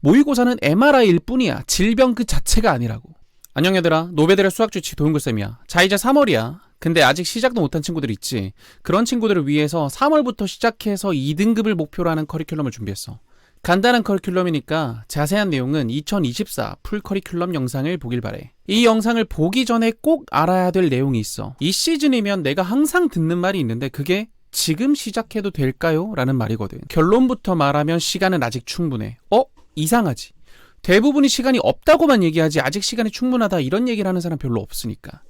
모의고사는 MRI일 뿐이야. 질병 그 자체가 아니라고. 안녕 얘들아, 노베델의 수학주치 도윤글쌤이야. 자, 이제 3월이야. 근데 아직 시작도 못한 친구들 있지. 그런 친구들을 위해서 3월부터 시작해서 2등급을 목표로 하는 커리큘럼을 준비했어. 간단한 커리큘럼이니까 자세한 내용은 2024 풀 커리큘럼 영상을 보길 바래. 이 영상을 보기 전에 꼭 알아야 될 내용이 있어. 이 시즌이면 내가 항상 듣는 말이 있는데 그게 지금 시작해도 될까요? 라는 말이거든. 결론부터 말하면 시간은 아직 충분해. 이상하지. 대부분이 시간이 없다고만 얘기하지 아직 시간이 충분하다 이런 얘기를 하는 사람 별로 없으니까.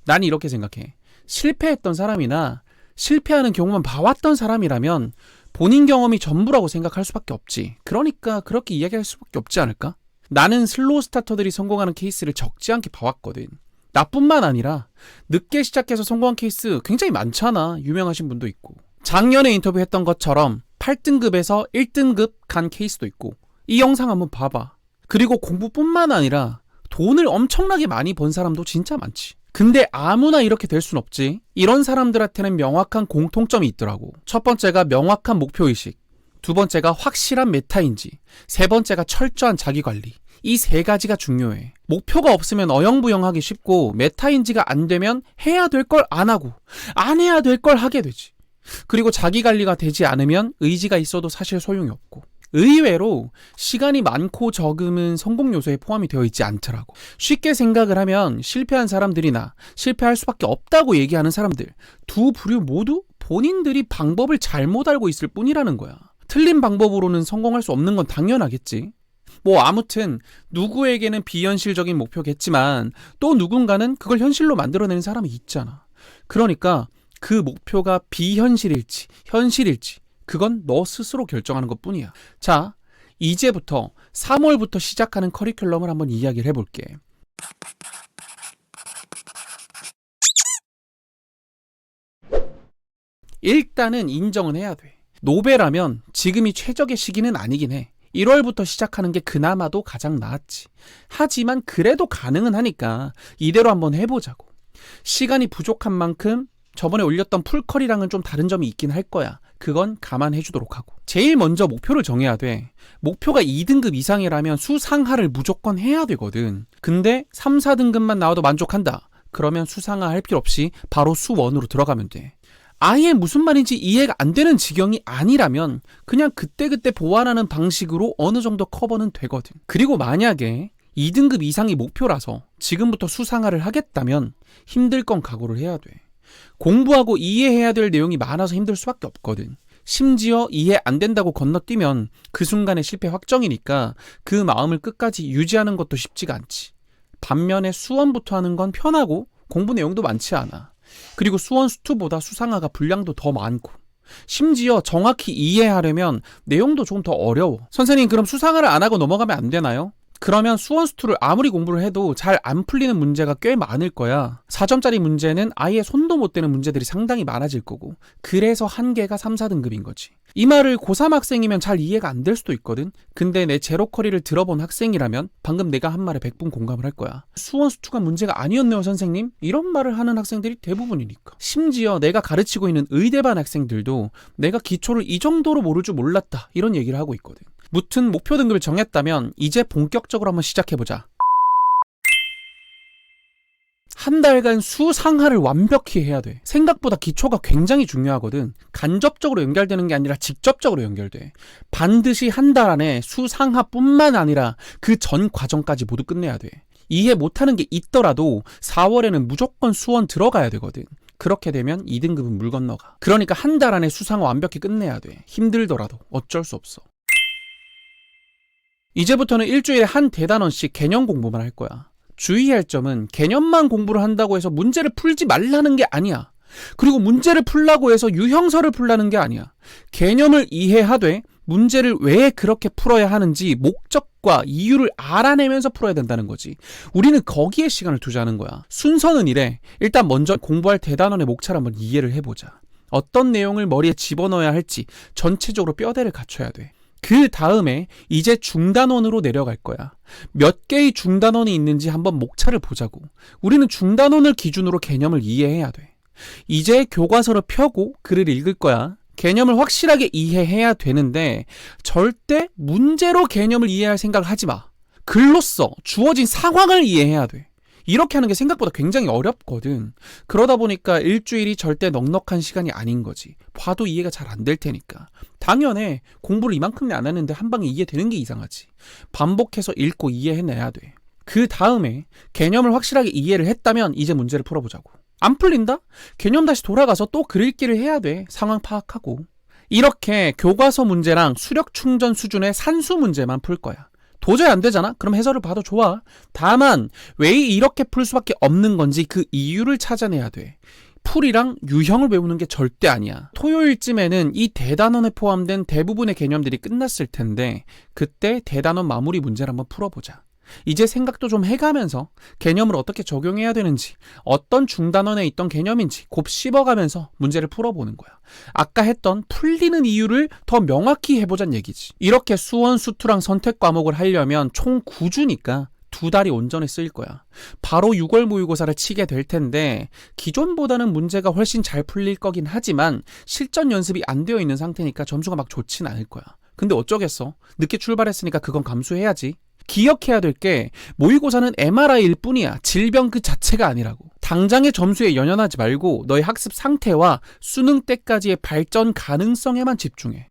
난 이렇게 생각해. 실패했던 사람이나 실패하는 경우만 봐왔던 사람이라면 본인 경험이 전부라고 생각할 수밖에 없지. 그러니까 그렇게 이야기할 수밖에 없지 않을까? 나는 슬로우 스타터들이 성공하는 케이스를 적지 않게 봐왔거든. 나뿐만 아니라 늦게 시작해서 성공한 케이스 굉장히 많잖아. 유명하신 분도 있고. 작년에 인터뷰했던 것처럼 8등급에서 1등급 간 케이스도 있고. 이 영상 한번 봐봐. 그리고 공부뿐만 아니라 돈을 엄청나게 많이 번 사람도 진짜 많지. 근데 아무나 이렇게 될 순 없지. 이런 사람들한테는 명확한 공통점이 있더라고. 첫 번째가 명확한 목표의식, 두 번째가 확실한 메타인지, 세 번째가 철저한 자기관리. 이 세 가지가 중요해. 목표가 없으면 어영부영하기 쉽고 메타인지가 안 되면 해야 될 걸 안 하고 안 해야 될 걸 하게 되지. 그리고 자기관리가 되지 않으면 의지가 있어도 사실 소용이 없고. 의외로 시간이 많고 적음은 성공 요소에 포함이 되어 있지 않더라고. 쉽게 생각을 하면 실패한 사람들이나 실패할 수밖에 없다고 얘기하는 사람들, 두 부류 모두 본인들이 방법을 잘못 알고 있을 뿐이라는 거야. 틀린 방법으로는 성공할 수 없는 건 당연하겠지. 아무튼 누구에게는 비현실적인 목표겠지만 또 누군가는 그걸 현실로 만들어내는 사람이 있잖아. 그러니까 그 목표가 비현실일지 현실일지 그건 너 스스로 결정하는 것뿐이야. 자, 이제부터 3월부터 시작하는 커리큘럼을 한번 이야기를 해볼게. 일단은 인정은 해야 돼. 노베라면 지금이 최적의 시기는 아니긴 해. 1월부터 시작하는 게 그나마도 가장 나았지. 하지만 그래도 가능은 하니까 이대로 한번 해보자고. 시간이 부족한 만큼 저번에 올렸던 풀컬이랑은 좀 다른 점이 있긴 할 거야. 그건 감안해 주도록 하고. 제일 먼저 목표를 정해야 돼. 목표가 2등급 이상이라면 수상하를 무조건 해야 되거든. 근데 3, 4등급만 나와도 만족한다. 그러면 수상하 할 필요 없이 바로 수1으로 들어가면 돼. 아예 무슨 말인지 이해가 안 되는 지경이 아니라면 그냥 그때그때 보완하는 방식으로 어느 정도 커버는 되거든. 그리고 만약에 2등급 이상이 목표라서 지금부터 수상하를 하겠다면 힘들 건 각오를 해야 돼. 공부하고 이해해야 될 내용이 많아서 힘들 수밖에 없거든. 심지어 이해 안 된다고 건너뛰면 그 순간에 실패 확정이니까 그 마음을 끝까지 유지하는 것도 쉽지가 않지. 반면에 수원부터 하는 건 편하고 공부 내용도 많지 않아. 그리고 수원 수투보다 수상하가 분량도 더 많고 심지어 정확히 이해하려면 내용도 조금 더 어려워. 선생님 그럼 수상하를 안 하고 넘어가면 안 되나요? 그러면 수원수투를 아무리 공부를 해도 잘 안 풀리는 문제가 꽤 많을 거야. 4점짜리 문제는 아예 손도 못 대는 문제들이 상당히 많아질 거고 그래서 한계가 3, 4등급인 거지. 이 말을 고3 학생이면 잘 이해가 안 될 수도 있거든. 근데 내 제로커리를 들어본 학생이라면 방금 내가 한 말에 100분 공감을 할 거야. 수원수투가 문제가 아니었네요 선생님? 이런 말을 하는 학생들이 대부분이니까. 심지어 내가 가르치고 있는 의대반 학생들도 내가 기초를 이 정도로 모를 줄 몰랐다 이런 얘기를 하고 있거든. 무튼 목표 등급을 정했다면 이제 본격적으로 한번 시작해보자. 한 달간 수상하를 완벽히 해야 돼. 생각보다 기초가 굉장히 중요하거든. 간접적으로 연결되는 게 아니라 직접적으로 연결돼. 반드시 한 달 안에 수상하뿐만 아니라 그 전 과정까지 모두 끝내야 돼. 이해 못하는 게 있더라도 4월에는 무조건 수원 들어가야 되거든. 그렇게 되면 2등급은 물 건너가. 그러니까 한 달 안에 수상하 완벽히 끝내야 돼. 힘들더라도 어쩔 수 없어. 이제부터는 일주일에 한 대단원씩 개념 공부만 할 거야. 주의할 점은 개념만 공부를 한다고 해서 문제를 풀지 말라는 게 아니야. 그리고 문제를 풀라고 해서 유형설을 풀라는 게 아니야. 개념을 이해하되 문제를 왜 그렇게 풀어야 하는지 목적과 이유를 알아내면서 풀어야 된다는 거지. 우리는 거기에 시간을 투자하는 거야. 순서는 이래. 일단 먼저 공부할 대단원의 목차를 한번 이해를 해보자. 어떤 내용을 머리에 집어넣어야 할지 전체적으로 뼈대를 갖춰야 돼. 그 다음에 이제 중단원으로 내려갈 거야. 몇 개의 중단원이 있는지 한번 목차를 보자고. 우리는 중단원을 기준으로 개념을 이해해야 돼. 이제 교과서를 펴고 글을 읽을 거야. 개념을 확실하게 이해해야 되는데 절대 문제로 개념을 이해할 생각을 하지 마. 글로써 주어진 상황을 이해해야 돼. 이렇게 하는 게 생각보다 굉장히 어렵거든. 그러다 보니까 일주일이 절대 넉넉한 시간이 아닌 거지. 봐도 이해가 잘 안 될 테니까. 당연해. 공부를 이만큼이 안 했는데 한 방에 이해되는 게 이상하지. 반복해서 읽고 이해해내야 돼. 그 다음에 개념을 확실하게 이해를 했다면 이제 문제를 풀어보자고. 안 풀린다? 개념 다시 돌아가서 또 글읽기를 해야 돼. 상황 파악하고. 이렇게 교과서 문제랑 수력 충전 수준의 산수 문제만 풀 거야. 도저히 안 되잖아? 그럼 해설을 봐도 좋아. 다만 왜 이렇게 풀 수밖에 없는 건지 그 이유를 찾아내야 돼. 풀이랑 유형을 외우는 게 절대 아니야. 토요일쯤에는 이 대단원에 포함된 대부분의 개념들이 끝났을 텐데 그때 대단원 마무리 문제를 한번 풀어보자. 이제 생각도 좀 해가면서 개념을 어떻게 적용해야 되는지, 어떤 중단원에 있던 개념인지 곱 씹어가면서 문제를 풀어보는 거야. 아까 했던 풀리는 이유를 더 명확히 해보자는 얘기지. 이렇게 수원, 수투랑 선택 과목을 하려면 총 9주니까 2달이 온전히 쓰일 거야. 바로 6월 모의고사를 치게 될 텐데 기존보다는 문제가 훨씬 잘 풀릴 거긴 하지만 실전 연습이 안 되어 있는 상태니까 점수가 막 좋진 않을 거야. 근데 어쩌겠어. 늦게 출발했으니까 그건 감수해야지. 기억해야 될 게 모의고사는 MRI일 뿐이야. 질병 그 자체가 아니라고. 당장의 점수에 연연하지 말고 너의 학습 상태와 수능 때까지의 발전 가능성에만 집중해.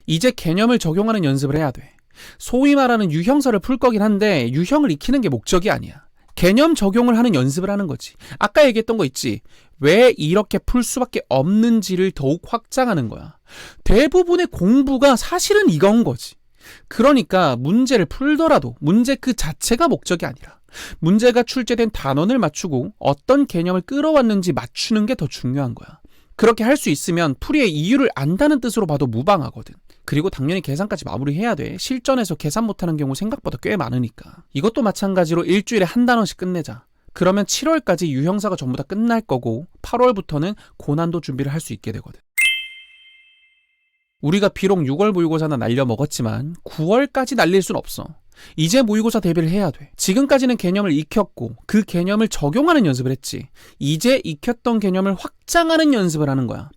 이제 개념을 적용하는 연습을 해야 돼. 소위 말하는 유형설을 풀 거긴 한데 유형을 익히는 게 목적이 아니야. 개념 적용을 하는 연습을 하는 거지. 아까 얘기했던 거 있지. 왜 이렇게 풀 수밖에 없는지를 더욱 확장하는 거야. 대부분의 공부가 사실은 이건 거지. 그러니까 문제를 풀더라도 문제 그 자체가 목적이 아니라 문제가 출제된 단원을 맞추고 어떤 개념을 끌어왔는지 맞추는 게 더 중요한 거야. 그렇게 할 수 있으면 풀이의 이유를 안다는 뜻으로 봐도 무방하거든. 그리고 당연히 계산까지 마무리해야 돼. 실전에서 계산 못하는 경우 생각보다 꽤 많으니까. 이것도 마찬가지로 일주일에 한 단원씩 끝내자. 그러면 7월까지 유형사가 전부 다 끝날 거고 8월부터는 고난도 준비를 할 수 있게 되거든. 우리가 비록 6월 모의고사나 날려먹었지만 9월까지 날릴 순 없어. 이제 모의고사 대비를 해야 돼. 지금까지는 개념을 익혔고 그 개념을 적용하는 연습을 했지. 이제 익혔던 개념을 확장하는 연습을 하는 거야.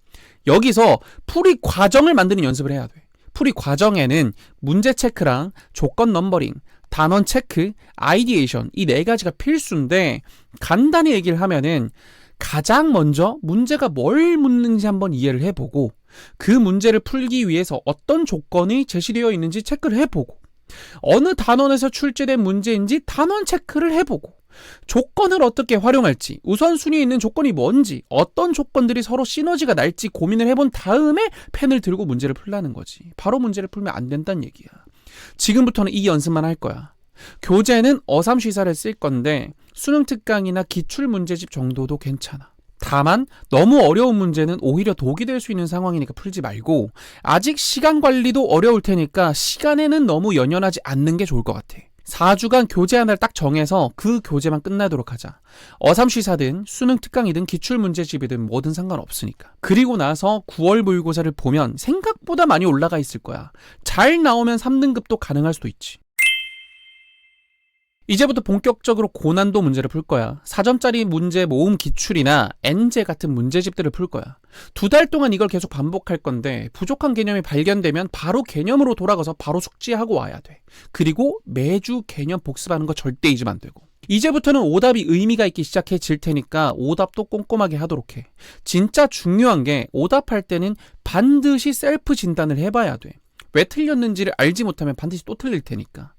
여기서 풀이 과정을 만드는 연습을 해야 돼. 풀이 과정에는 문제 체크랑 조건 넘버링, 단원 체크, 아이디에이션 이 4가지가 필수인데 간단히 얘기를 하면은 가장 먼저 문제가 뭘 묻는지 한번 이해를 해보고 그 문제를 풀기 위해서 어떤 조건이 제시되어 있는지 체크를 해보고 어느 단원에서 출제된 문제인지 단원 체크를 해보고 조건을 어떻게 활용할지 우선순위에 있는 조건이 뭔지 어떤 조건들이 서로 시너지가 날지 고민을 해본 다음에 펜을 들고 문제를 풀라는 거지. 바로 문제를 풀면 안 된다는 얘기야. 지금부터는 이 연습만 할 거야. 교재는 어삼시사를 쓸 건데 수능 특강이나 기출 문제집 정도도 괜찮아. 다만 너무 어려운 문제는 오히려 독이 될 수 있는 상황이니까 풀지 말고 아직 시간 관리도 어려울 테니까 시간에는 너무 연연하지 않는 게 좋을 것 같아. 4주간 교재 하나를 딱 정해서 그 교재만 끝나도록 하자. 어삼시사든 수능 특강이든 기출 문제집이든 뭐든 상관없으니까. 그리고 나서 9월 모의고사를 보면 생각보다 많이 올라가 있을 거야. 잘 나오면 3등급도 가능할 수도 있지. 이제부터 본격적으로 고난도 문제를 풀 거야. 4점짜리 문제 모음 기출이나 N제 같은 문제집들을 풀 거야. 2달 동안 이걸 계속 반복할 건데 부족한 개념이 발견되면 바로 개념으로 돌아가서 바로 숙지하고 와야 돼. 그리고 매주 개념 복습하는 거 절대 잊으면 안 되고. 이제부터는 오답이 의미가 있기 시작해질 테니까 오답도 꼼꼼하게 하도록 해. 진짜 중요한 게 오답할 때는 반드시 셀프 진단을 해봐야 돼. 왜 틀렸는지를 알지 못하면 반드시 또 틀릴 테니까.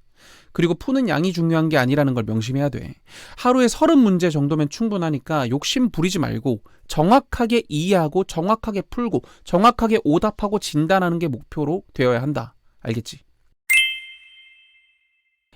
그리고 푸는 양이 중요한 게 아니라는 걸 명심해야 돼. 하루에 30문제 정도면 충분하니까 욕심 부리지 말고 정확하게 이해하고 정확하게 풀고 정확하게 오답하고 진단하는 게 목표로 되어야 한다. 알겠지?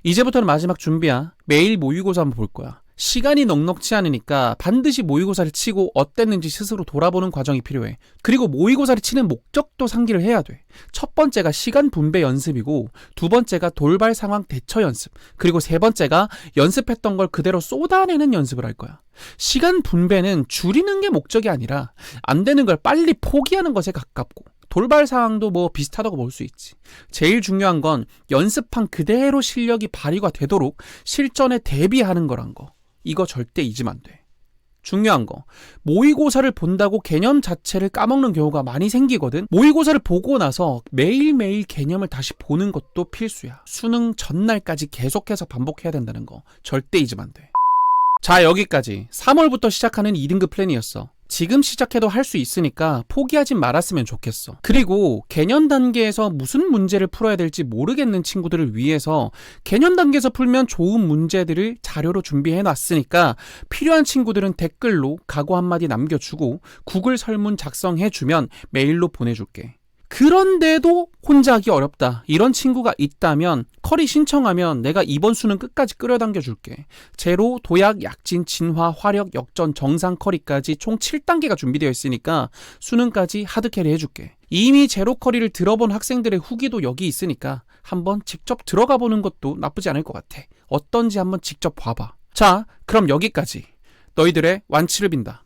이제부터는 마지막 준비야. 매일 모의고사 한번 볼 거야. 시간이 넉넉치 않으니까 반드시 모의고사를 치고 어땠는지 스스로 돌아보는 과정이 필요해. 그리고 모의고사를 치는 목적도 상기를 해야 돼. 첫 번째가 시간 분배 연습이고 두 번째가 돌발 상황 대처 연습, 그리고 세 번째가 연습했던 걸 그대로 쏟아내는 연습을 할 거야. 시간 분배는 줄이는 게 목적이 아니라 안 되는 걸 빨리 포기하는 것에 가깝고 돌발 상황도 뭐 비슷하다고 볼 수 있지. 제일 중요한 건 연습한 그대로 실력이 발휘가 되도록 실전에 대비하는 거란 거. 이거 절대 잊으면 안 돼. 중요한 거, 모의고사를 본다고 개념 자체를 까먹는 경우가 많이 생기거든. 모의고사를 보고 나서 매일매일 개념을 다시 보는 것도 필수야. 수능 전날까지 계속해서 반복해야 된다는 거 절대 잊으면 안 돼. 자, 여기까지 3월부터 시작하는 2등급 플랜이었어. 지금 시작해도 할 수 있으니까 포기하지 말았으면 좋겠어. 그리고 개념 단계에서 무슨 문제를 풀어야 될지 모르겠는 친구들을 위해서 개념 단계에서 풀면 좋은 문제들을 자료로 준비해 놨으니까 필요한 친구들은 댓글로 각오 한마디 남겨주고 구글 설문 작성해주면 메일로 보내줄게. 그런데도 혼자 하기 어렵다, 이런 친구가 있다면 커리 신청하면 내가 이번 수능 끝까지 끌어당겨 줄게. 제로, 도약, 약진, 진화, 화력, 역전, 정상 커리까지 총 7단계가 준비되어 있으니까 수능까지 하드캐리 해줄게. 이미 제로 커리를 들어본 학생들의 후기도 여기 있으니까 한번 직접 들어가 보는 것도 나쁘지 않을 것 같아. 어떤지 한번 직접 봐봐. 자, 그럼 여기까지. 너희들의 완치를 빈다.